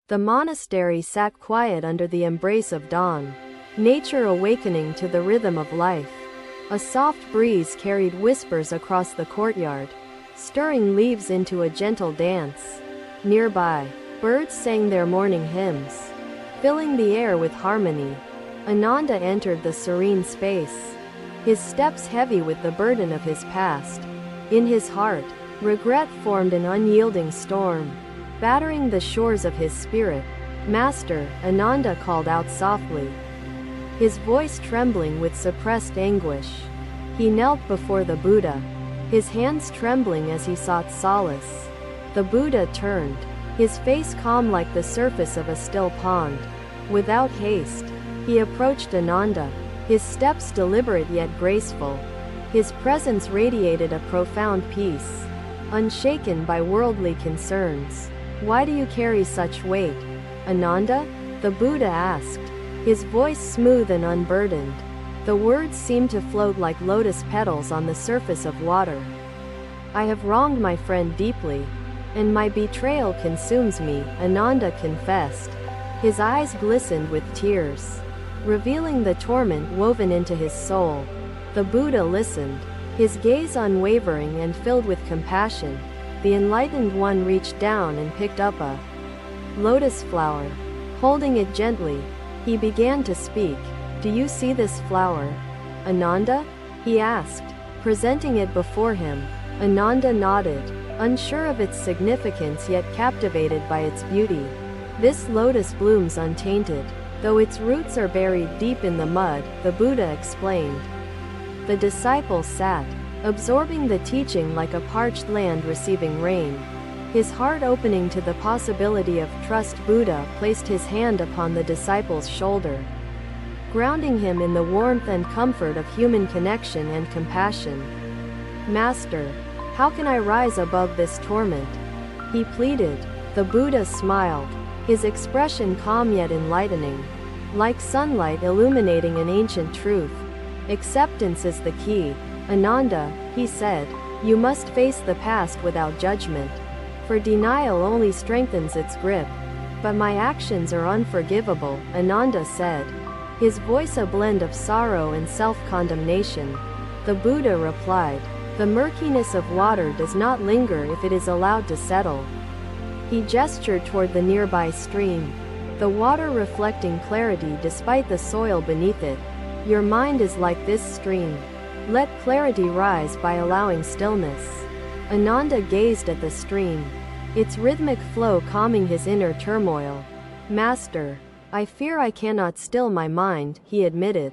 The monastery sat quiet under the embrace of dawn, nature awakening to the rhythm of life. A soft breeze carried whispers across the courtyard, stirring leaves into a gentle dance. Nearby, birds sang their morning hymns, filling the air with harmony. Ananda entered the serene space, his steps heavy with the burden of his past. In his heart, regret formed an unyielding storm, battering the shores of his spirit. "Master," Ananda called out softly, his voice trembling with suppressed anguish. He knelt before the Buddha, his hands trembling as he sought solace. The Buddha turned, his face calm like the surface of a still pond. Without haste, he approached Ananda, his steps deliberate yet graceful. His presence radiated a profound peace, unshaken by worldly concerns. "Why do you carry such weight, Ananda?" the Buddha asked, his voice smooth and unburdened. The words seemed to float like lotus petals on the surface of water. "I have wronged my friend deeply, and my betrayal consumes me," Ananda confessed. His eyes glistened with tears, revealing the torment woven into his soul. The Buddha listened, his gaze unwavering and filled with compassion. The Enlightened One reached down and picked up a lotus flower. Holding it gently, he began to speak. "Do you see this flower, Ananda?" he asked, presenting it before him. Ananda nodded, unsure of its significance yet captivated by its beauty. "This lotus blooms untainted, though its roots are buried deep in the mud," the Buddha explained. The disciple sat, absorbing the teaching like a parched land receiving rain, his heart opening to the possibility of trust. Buddha placed his hand upon the disciple's shoulder, grounding him in the warmth and comfort of human connection and compassion. "Master, how can I rise above this torment?" he pleaded. The Buddha smiled, his expression calm yet enlightening, like sunlight illuminating an ancient truth. "Acceptance is the key, Ananda," he said. "You must face the past without judgment, for denial only strengthens its grip." "But my actions are unforgivable," Ananda said, his voice a blend of sorrow and self-condemnation. The Buddha replied, "The murkiness of water does not linger if it is allowed to settle." He gestured toward the nearby stream, the water reflecting clarity despite the soil beneath it. "Your mind is like this stream. Let clarity rise by allowing stillness." Ananda gazed at the stream, its rhythmic flow calming his inner turmoil. "Master, I fear I cannot still my mind," he admitted.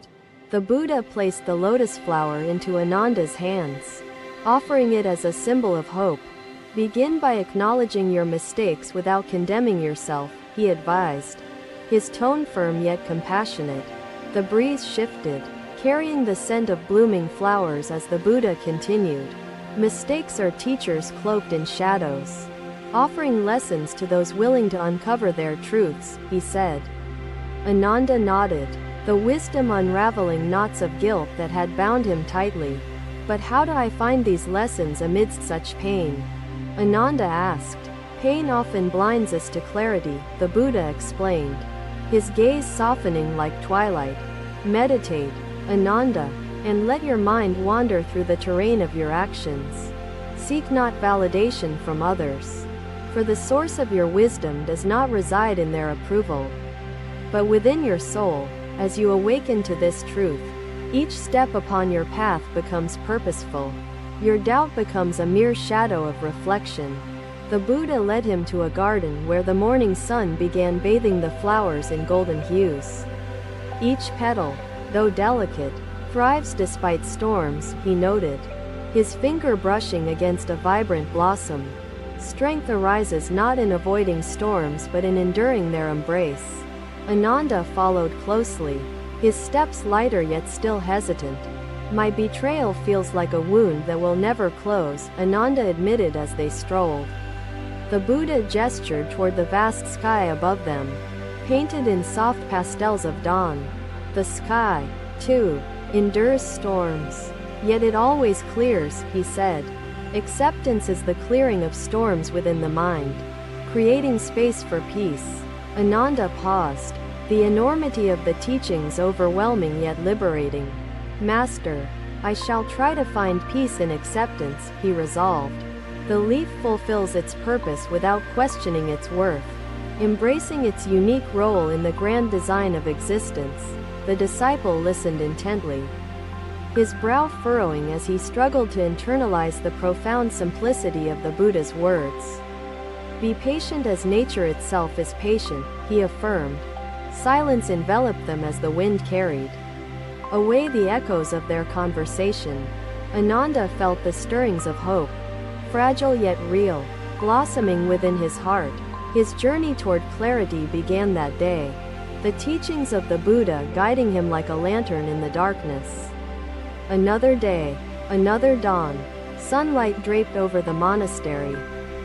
The Buddha placed the lotus flower into Ananda's hands, offering it as a symbol of hope. "Begin by acknowledging your mistakes without condemning yourself," he advised, his tone firm yet compassionate. The breeze shifted, carrying the scent of blooming flowers as the Buddha continued. "Mistakes are teachers cloaked in shadows, offering lessons to those willing to uncover their truths," he said. Ananda nodded, the wisdom unraveling knots of guilt that had bound him tightly. "But how do I find these lessons amidst such pain?" Ananda asked. "Pain often blinds us to clarity," the Buddha explained, his gaze softening like twilight. "Meditate, Ananda, and let your mind wander through the terrain of your actions. Seek not validation from others, for the source of your wisdom does not reside in their approval, but within your soul. As you awaken to this truth, each step upon your path becomes purposeful. Your doubt becomes a mere shadow of reflection." The Buddha led him to a garden where the morning sun began bathing the flowers in golden hues. "Each petal, though delicate, thrives despite storms," he noted, his finger brushing against a vibrant blossom. "Strength arises not in avoiding storms but in enduring their embrace." Ananda followed closely, his steps lighter yet still hesitant. "My betrayal feels like a wound that will never close," Ananda admitted as they strolled. The Buddha gestured toward the vast sky above them, painted in soft pastels of dawn. "The sky, too, endures storms, yet it always clears," he said. "Acceptance is the clearing of storms within the mind, creating space for peace." Ananda paused, the enormity of the teachings overwhelming yet liberating. Master, I shall try to find peace in acceptance, he resolved. The leaf fulfills its purpose without questioning its worth. Embracing its unique role in the grand design of existence, the disciple listened intently, his brow furrowing as he struggled to internalize the profound simplicity of the Buddha's words. Be patient as nature itself is patient, he affirmed. Silence enveloped them as the wind carried away the echoes of their conversation. Ananda felt the stirrings of hope, fragile yet real, blossoming within his heart. His journey toward clarity began that day, the teachings of the Buddha guiding him like a lantern in the darkness. Another day, another dawn, sunlight draped over the monastery,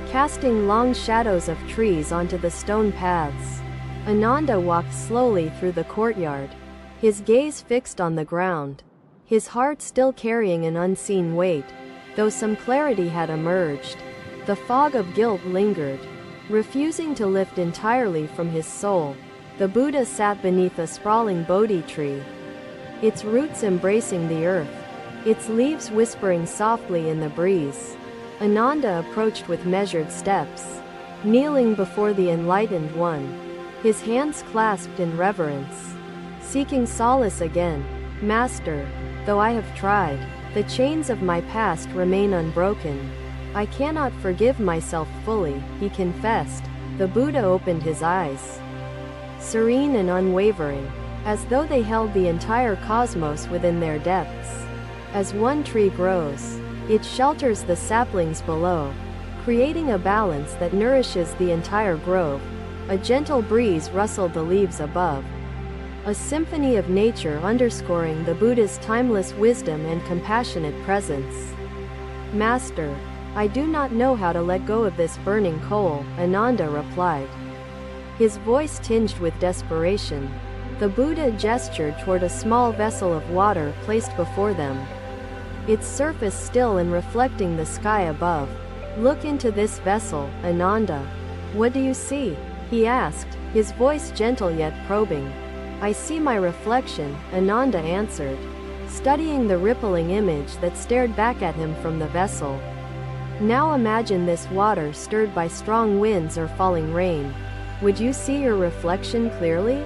casting long shadows of trees onto the stone paths. Ananda walked slowly through the courtyard, his gaze fixed on the ground, his heart still carrying an unseen weight. Though some clarity had emerged, the fog of guilt lingered, refusing to lift entirely from his soul. The Buddha sat beneath a sprawling Bodhi tree, its roots embracing the earth, its leaves whispering softly in the breeze. Ananda approached with measured steps, kneeling before the Enlightened One, his hands clasped in reverence, seeking solace again. Master, though I have tried, the chains of my past remain unbroken. I cannot forgive myself fully, he confessed. The Buddha opened his eyes, serene and unwavering, as though they held the entire cosmos within their depths. As one tree grows, it shelters the saplings below, creating a balance that nourishes the entire grove. A gentle breeze rustled the leaves above, a symphony of nature underscoring the Buddha's timeless wisdom and compassionate presence. Master, I do not know how to let go of this burning coal, Ananda replied, his voice tinged with desperation. The Buddha gestured toward a small vessel of water placed before them, its surface still and reflecting the sky above. Look into this vessel, Ananda. What do you see? He asked, his voice gentle yet probing. I see my reflection, Ananda answered, studying the rippling image that stared back at him from the vessel. Now imagine this water stirred by strong winds or falling rain. Would you see your reflection clearly?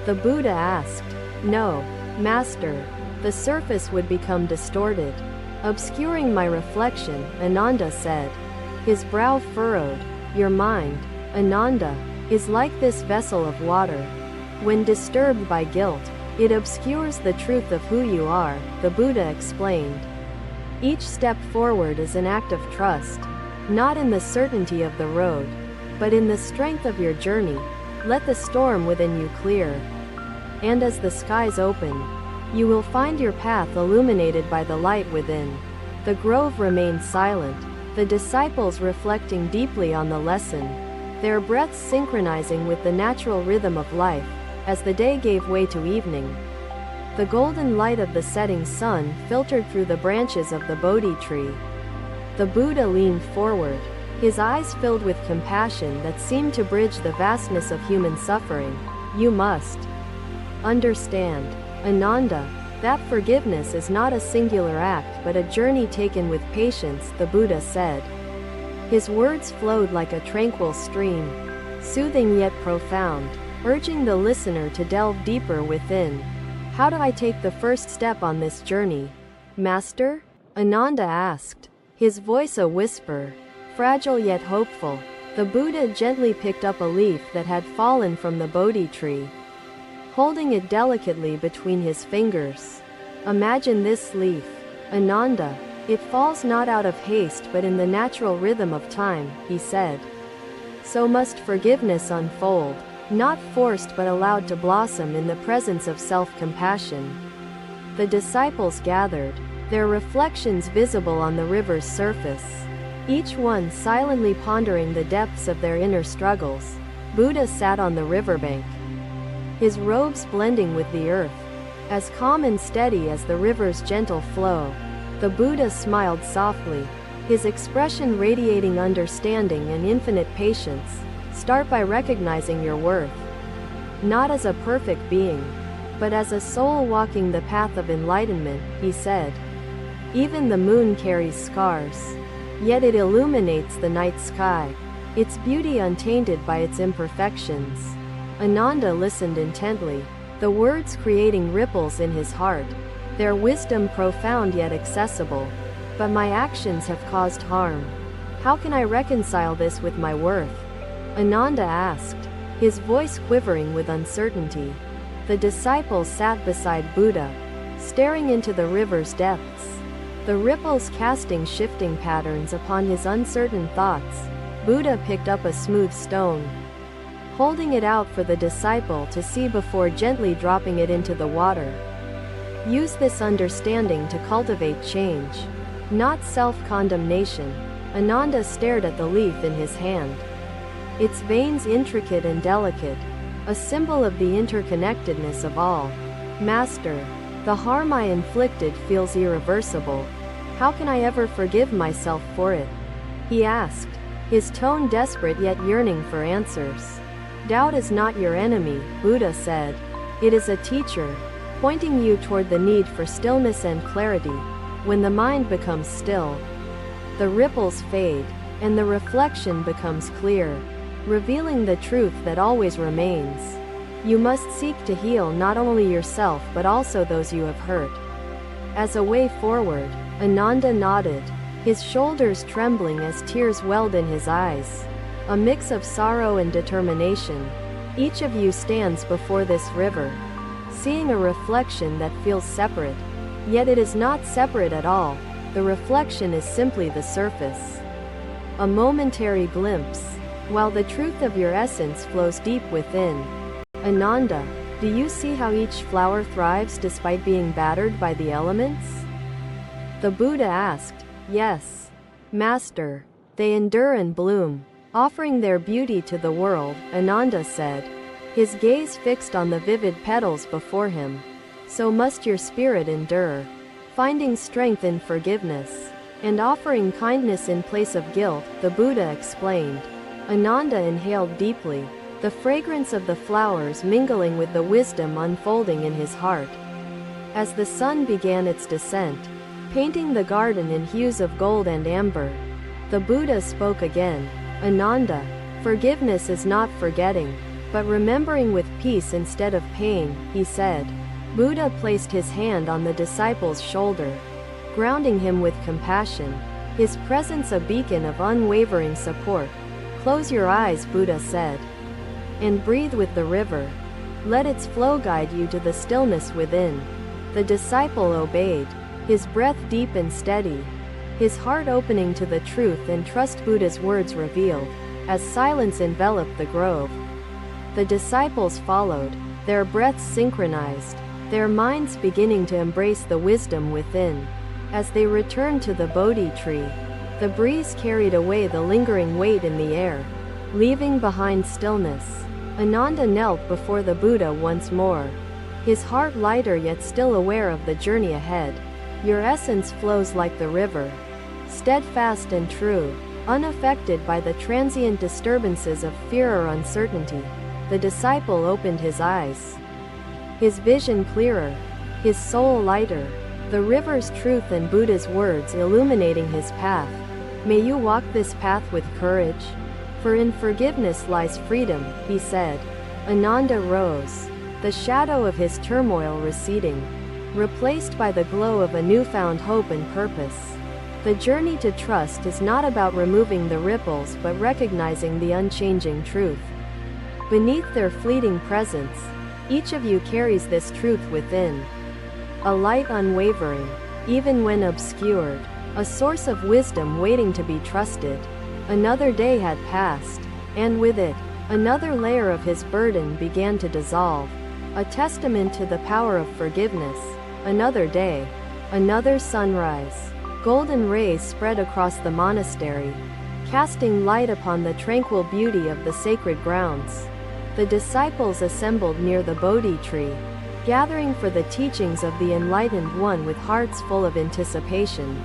The Buddha asked. No, Master. The surface would become distorted, obscuring my reflection, Ananda said, his brow furrowed. Your mind, Ananda, is like this vessel of water. When disturbed by guilt, it obscures the truth of who you are, the Buddha explained. Each step forward is an act of trust, not in the certainty of the road, but in the strength of your journey. Let the storm within you clear, and as the skies open, you will find your path illuminated by the light within. The grove remained silent, the disciples reflecting deeply on the lesson, their breaths synchronizing with the natural rhythm of life. As the day gave way to evening, the golden light of the setting sun filtered through the branches of the Bodhi tree. The Buddha leaned forward, his eyes filled with compassion that seemed to bridge the vastness of human suffering. You must understand, Ananda, that forgiveness is not a singular act but a journey taken with patience, the Buddha said. His words flowed like a tranquil stream, soothing yet profound, urging the listener to delve deeper within. How do I take the first step on this journey, Master? Ananda asked, his voice a whisper, fragile yet hopeful. The Buddha gently picked up a leaf that had fallen from the Bodhi tree, holding it delicately between his fingers. Imagine this leaf, Ananda. It falls not out of haste but in the natural rhythm of time, he said. So must forgiveness unfold, not forced but allowed to blossom in the presence of self-compassion. The disciples gathered, their reflections visible on the river's surface, each one silently pondering the depths of their inner struggles. Buddha sat on the riverbank, his robes blending with the earth, as calm and steady as the river's gentle flow. The Buddha smiled softly, his expression radiating understanding and infinite patience. Start by recognizing your worth. not as a perfect being, but as a soul walking the path of enlightenment, he said. Even the moon carries scars. Yet it illuminates the night sky, its beauty untainted by its imperfections. Ananda listened intently, the words creating ripples in his heart, their wisdom profound yet accessible. But my actions have caused harm. How can I reconcile this with my worth? Ananda asked, his voice quivering with uncertainty. The disciple sat beside Buddha, staring into the river's depths, the ripples casting shifting patterns upon his uncertain thoughts. Buddha picked up a smooth stone, holding it out for the disciple to see before gently dropping it into the water. Use this understanding to cultivate change, not self-condemnation. Ananda stared at the leaf in his hand, its veins intricate and delicate, a symbol of the interconnectedness of all. Master, the harm I inflicted feels irreversible. How can I ever forgive myself for it? He asked, his tone desperate yet yearning for answers. Doubt is not your enemy, Buddha said. It is a teacher, pointing you toward the need for stillness and clarity. When the mind becomes still, the ripples fade, and the reflection becomes clear, revealing the truth that always remains. You must seek to heal not only yourself but also those you have hurt. As a way forward, Ananda nodded, his shoulders trembling as tears welled in his eyes, a mix of sorrow and determination. Each of you stands before this river, seeing a reflection that feels separate. Yet it is not separate at all. The reflection is simply the surface, a momentary glimpse, while the truth of your essence flows deep within. Ananda, do you see how each flower thrives despite being battered by the elements? The Buddha asked. Yes, Master. They endure and bloom, offering their beauty to the world, Ananda said, his gaze fixed on the vivid petals before him. So must your spirit endure, finding strength in forgiveness, and offering kindness in place of guilt, the Buddha explained. Ananda inhaled deeply, the fragrance of the flowers mingling with the wisdom unfolding in his heart. As the sun began its descent, painting the garden in hues of gold and amber, the Buddha spoke again. Ananda, forgiveness is not forgetting, but remembering with peace instead of pain, he said. Buddha placed his hand on the disciple's shoulder, grounding him with compassion, his presence a beacon of unwavering support. Close your eyes, Buddha said, and breathe with the river. Let its flow guide you to the stillness within. The disciple obeyed, his breath deep and steady, his heart opening to the truth and trust Buddha's words revealed, as silence enveloped the grove. The disciples followed, their breaths synchronized, their minds beginning to embrace the wisdom within. As they returned to the Bodhi tree, the breeze carried away the lingering weight in the air, leaving behind stillness. Ananda knelt before the Buddha once more, his heart lighter yet still aware of the journey ahead. Your essence flows like the river, steadfast and true, unaffected by the transient disturbances of fear or uncertainty. The disciple opened his eyes, his vision clearer, his soul lighter, the river's truth and Buddha's words illuminating his path. May you walk this path with courage, for in forgiveness lies freedom, he said. Ananda rose, the shadow of his turmoil receding, replaced by the glow of a newfound hope and purpose. The journey to trust is not about removing the ripples but recognizing the unchanging truth. Beneath their fleeting presence, each of you carries this truth within. A light unwavering, even when obscured, a source of wisdom waiting to be trusted. Another day had passed, and with it, another layer of his burden began to dissolve, a testament to the power of forgiveness. Another day, another sunrise. Golden rays spread across the monastery, casting light upon the tranquil beauty of the sacred grounds. The disciples assembled near the Bodhi tree, gathering for the teachings of the Enlightened One with hearts full of anticipation.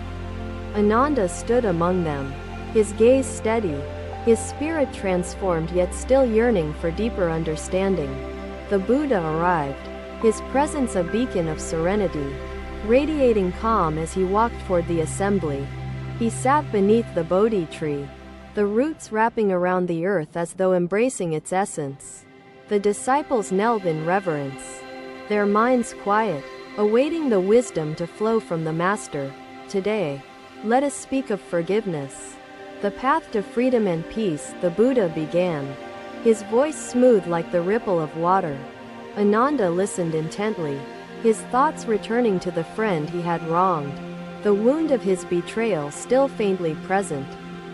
Ananda stood among them, his gaze steady, his spirit transformed yet still yearning for deeper understanding. the Buddha arrived, his presence a beacon of serenity, radiating calm as he walked toward the assembly. He sat beneath the Bodhi tree, the roots wrapping around the earth as though embracing its essence. The disciples knelt in reverence, their minds quiet, awaiting the wisdom to flow from the Master. Today, let us speak of forgiveness, the path to freedom and peace, the Buddha began, his voice smooth like the ripple of water. Ananda listened intently, his thoughts returning to the friend he had wronged, the wound of his betrayal still faintly present.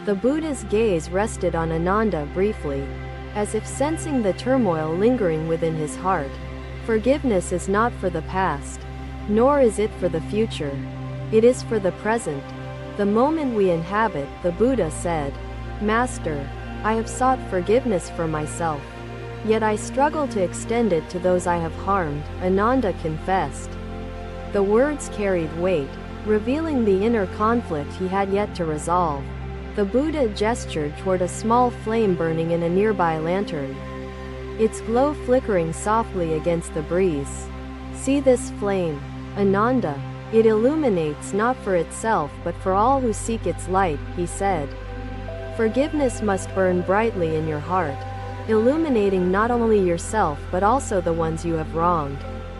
The Buddha's gaze rested on Ananda briefly, as if sensing the turmoil lingering within his heart. Forgiveness is not for the past, nor is it for the future. It is for the present, the moment we inhabit, the Buddha said. Master, I have sought forgiveness for myself, yet I struggle to extend it to those I have harmed, Ananda confessed. The words carried weight, revealing the inner conflict he had yet to resolve. The Buddha gestured toward a small flame burning in a nearby lantern, its glow flickering softly against the breeze. See this flame, Ananda. It illuminates not for itself but for all who seek its light, he said. Forgiveness must burn brightly in your heart, illuminating not only yourself but also the ones you have wronged.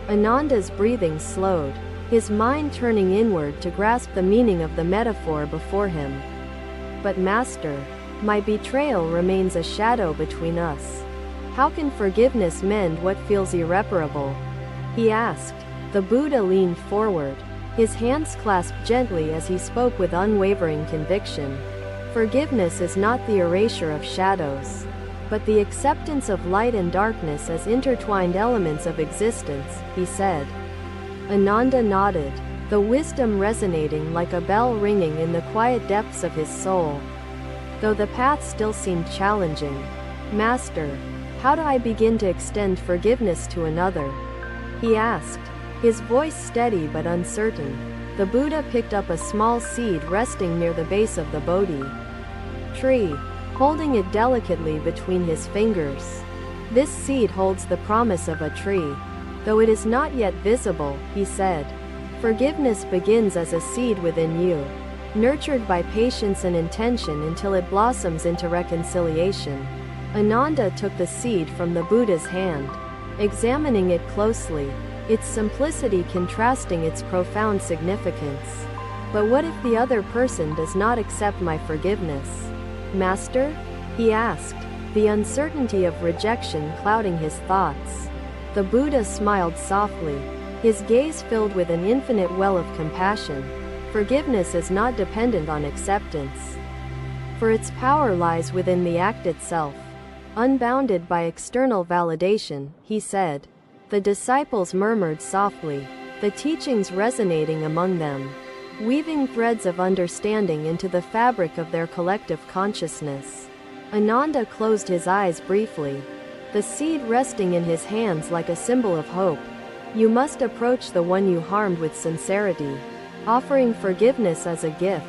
Ananda's breathing slowed, his mind turning inward to grasp the meaning of the metaphor before him. But Master, my betrayal remains a shadow between us. How can forgiveness mend what feels irreparable? He asked. The Buddha leaned forward, his hands clasped gently as he spoke with unwavering conviction. Forgiveness is not the erasure of shadows, but the acceptance of light and darkness as intertwined elements of existence, he said. Ananda nodded, the wisdom resonating like a bell ringing in the quiet depths of his soul. Though the path still seemed challenging, Master, how do I begin to extend forgiveness to another? He asked, his voice steady but uncertain. The Buddha picked up a small seed resting near the base of the Bodhi tree, holding it delicately between his fingers. This seed holds the promise of a tree, though it is not yet visible, he said. Forgiveness begins as a seed within you, nurtured by patience and intention until it blossoms into reconciliation. Ananda took the seed from the Buddha's hand, examining it closely, its simplicity contrasting its profound significance. But what if the other person does not accept my forgiveness? Master? He asked, the uncertainty of rejection clouding his thoughts. The Buddha smiled softly, his gaze filled with an infinite well of compassion. Forgiveness is not dependent on acceptance, for its power lies within the act itself, unbounded by external validation, he said. The disciples murmured softly, the teachings resonating among them, weaving threads of understanding into the fabric of their collective consciousness. Ananda closed his eyes briefly, the seed resting in his hands like a symbol of hope. You must approach the one you harmed with sincerity, offering forgiveness as a gift,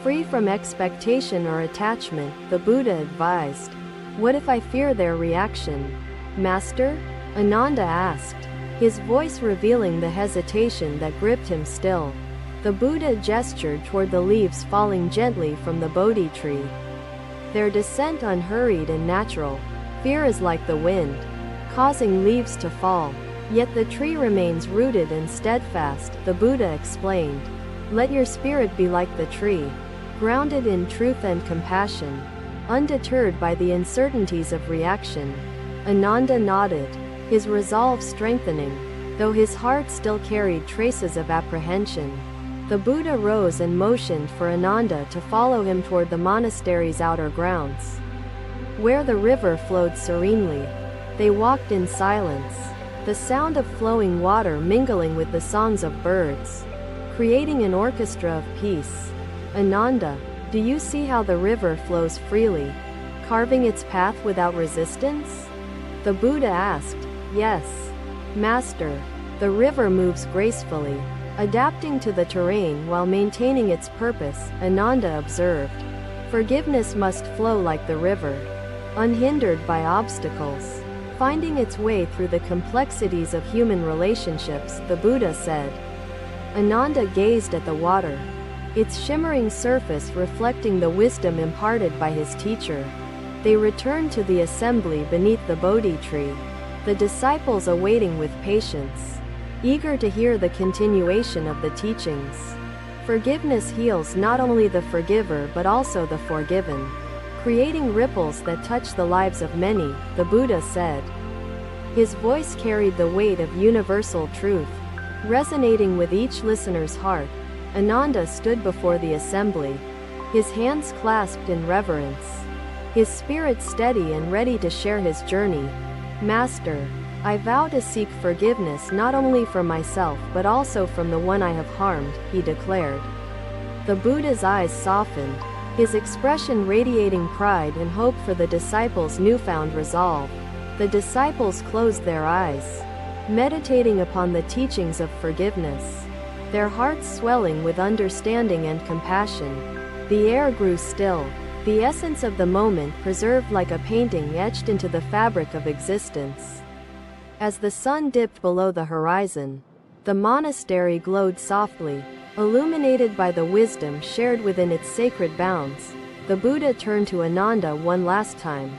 free from expectation or attachment, the Buddha advised. What if I fear their reaction? Master? Ananda asked, his voice revealing the hesitation that gripped him still. The Buddha gestured toward the leaves falling gently from the Bodhi tree, their descent unhurried and natural. Fear is like the wind, causing leaves to fall, yet the tree remains rooted and steadfast, the Buddha explained. Let your spirit be like the tree, grounded in truth and compassion, undeterred by the uncertainties of reaction. Ananda nodded, his resolve strengthening, though his heart still carried traces of apprehension. The Buddha rose and motioned for Ananda to follow him toward the monastery's outer grounds, where the river flowed serenely. They walked in silence, the sound of flowing water mingling with the songs of birds, creating an orchestra of peace. Ananda, do you see how the river flows freely, carving its path without resistance? The Buddha asked. Yes, Master. The river moves gracefully, adapting to the terrain while maintaining its purpose, Ananda observed. Forgiveness must flow like the river, unhindered by obstacles. finding its way through the complexities of human relationships, the Buddha said. Ananda gazed at the water, its shimmering surface reflecting the wisdom imparted by his teacher. They returned to the assembly beneath the Bodhi tree, the disciples awaiting with patience, eager to hear the continuation of the teachings. Forgiveness heals not only the forgiver but also the forgiven, creating ripples that touch the lives of many, the Buddha said. His voice carried the weight of universal truth, resonating with each listener's heart. Ananda stood before the assembly, his hands clasped in reverence, his spirit steady and ready to share his journey. Master, I vow to seek forgiveness not only for myself but also from the one I have harmed, he declared. The Buddha's eyes softened, his expression radiating pride and hope for the disciples' newfound resolve. The disciples closed their eyes, meditating upon the teachings of forgiveness, their hearts swelling with understanding and compassion. The air grew still, the essence of the moment preserved like a painting etched into the fabric of existence. As the sun dipped below the horizon, the monastery glowed softly, illuminated by the wisdom shared within its sacred bounds. The Buddha turned to Ananda one last time,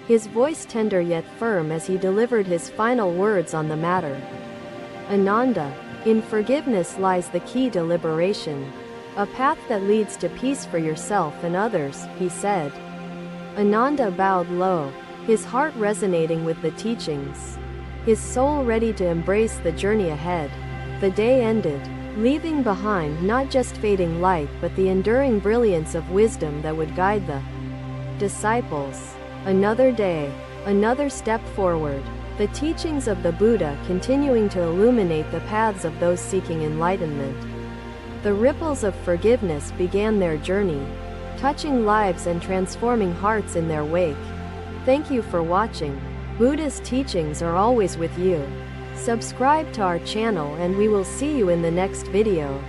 his voice tender yet firm as he delivered his final words on the matter. Ananda, in forgiveness lies the key to liberation, a path that leads to peace for yourself and others, he said. Ananda bowed low, his heart resonating with the teachings, his soul ready to embrace the journey ahead. The day ended, leaving behind not just fading light but the enduring brilliance of wisdom that would guide the disciples. Another day, another step forward, the teachings of the Buddha continuing to illuminate the paths of those seeking enlightenment. The ripples of forgiveness began their journey, touching lives and transforming hearts in their wake. Thank you for watching. Buddha's teachings are always with you. Subscribe to our channel and we will see you in the next video.